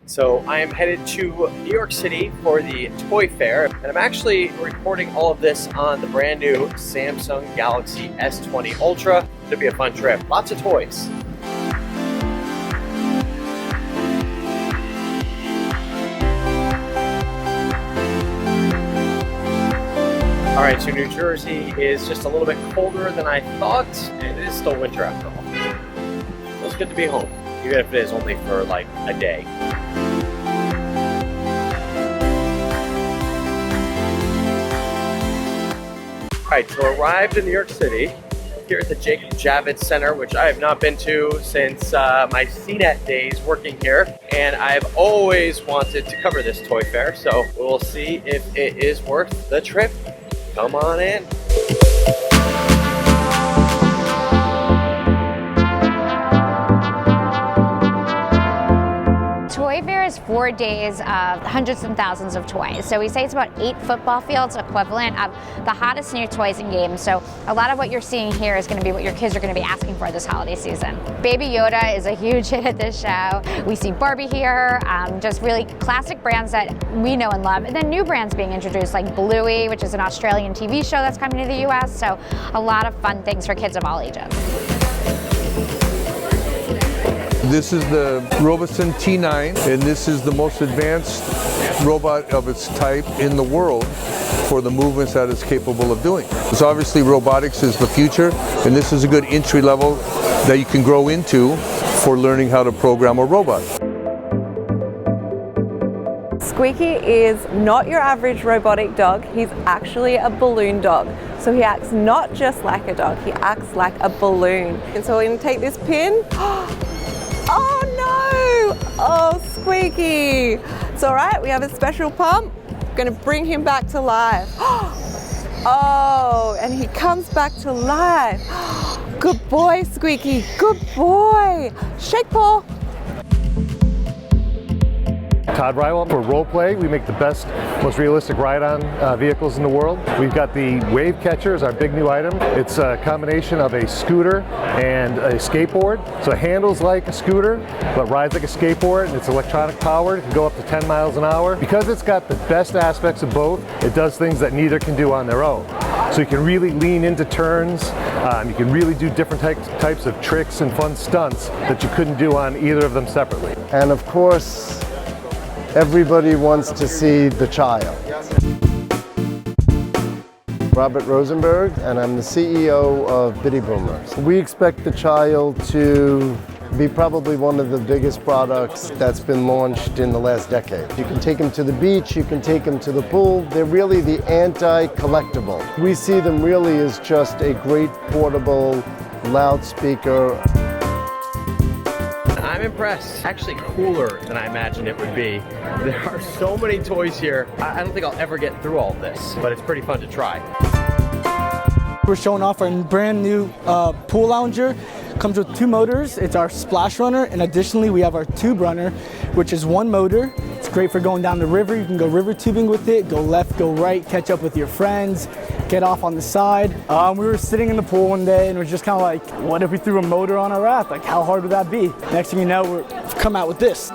So I am headed to New York City for the toy fair, and I'm actually recording all of this on the brand new Samsung Galaxy S20 Ultra. It'll be a fun trip. Lots of toys. All right, so New Jersey is just a little bit colder than I thought, and it is still winter after all. Feels good to be home, even if it is only for like a day. All right, so arrived in New York City, here at the Jacob Javits Center, which I have not been to since my CNET days working here, and I've always wanted to cover this toy fair, so we'll see if it is worth the trip. Come on in. Toy fair is 4 days of hundreds and thousands of toys. So we say it's about 8 football fields equivalent of the hottest new toys and games. So a lot of what you're seeing here is going to be what your kids are going to be asking for this holiday season. Baby Yoda is a huge hit at this show. We see Barbie here, just really classic brands that we know and love. And then new brands being introduced like Bluey, which is an Australian TV show that's coming to the US. So a lot of fun things for kids of all ages. This is the Robosen T9, and this is the most advanced robot of its type in the world for the movements that it's capable of doing. So obviously robotics is the future, and this is a good entry level that you can grow into for learning how to program a robot. Squeaky is not your average robotic dog, he's actually a balloon dog. So he acts not just like a dog, he acts like a balloon. And so we're going to take this pin. Oh no! Oh, Squeaky! It's all right, we have a special pump. Gonna bring him back to life. Oh, and he comes back to life. Good boy, Squeaky, good boy. Shake paw. Todd Rywell for Rollplay. We make the best, most realistic ride-on vehicles in the world. We've got the Wave Catcher is our big new item. It's a combination of a scooter and a skateboard. So it handles like a scooter, but rides like a skateboard, and it's electronic powered. It can go up to 10 miles an hour. Because it's got the best aspects of both, it does things that neither can do on their own. So you can really lean into turns. You can really do different types of tricks and fun stunts that you couldn't do on either of them separately. And of course, everybody wants to see the child. Robert Rosenberg, and I'm the CEO of Bitty Boomers. We expect the child to be probably one of the biggest products that's been launched in the last decade. You can take them to the beach, you can take them to the pool. They're really the anti-collectible. We see them really as just a great portable loudspeaker. I'm impressed. Actually cooler than I imagined it would be. There are so many toys here. I don't think I'll ever get through all of this, but it's pretty fun to try. We're showing off our brand new pool lounger. Comes with 2 motors. It's our splash runner, and additionally we have our tube runner, which is 1 motor. It's great for going down the river. You can go river tubing with it, go left, go right, catch up with your friends, get off on the side. We were sitting in the pool one day and we're just kind of like, what if we threw a motor on our raft? Like, how hard would that be? Next thing you know, we've come out with this.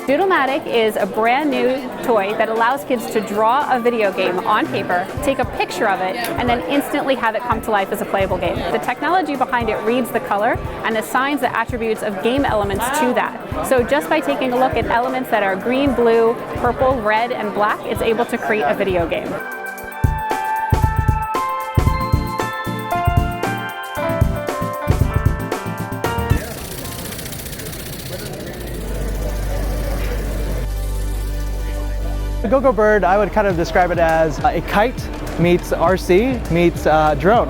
DoodleMatic is a brand new toy that allows kids to draw a video game on paper, take a picture of it, and then instantly have it come to life as a playable game. The technology behind it reads the color and assigns the attributes of game elements to that. So just by taking a look at elements that are green, blue, purple, red, and black, it's able to create a video game. The Go-Go Bird, I would kind of describe it as a kite meets RC meets drone.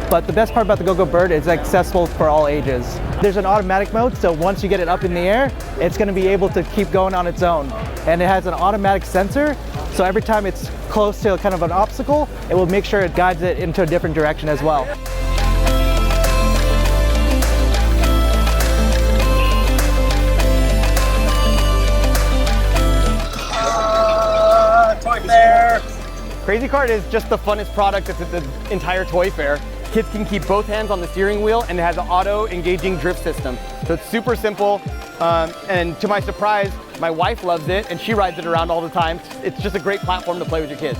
But the best part about the Go-Go Bird is it's accessible for all ages. There's an automatic mode, so once you get it up in the air, it's going to be able to keep going on its own. And it has an automatic sensor, so every time it's close to kind of an obstacle, it will make sure it guides it into a different direction as well. Crazy Cart is just the funnest product at the entire toy fair. Kids can keep both hands on the steering wheel, and it has an auto engaging drift system. So it's super simple, and to my surprise, my wife loves it and she rides it around all the time. It's just a great platform to play with your kids.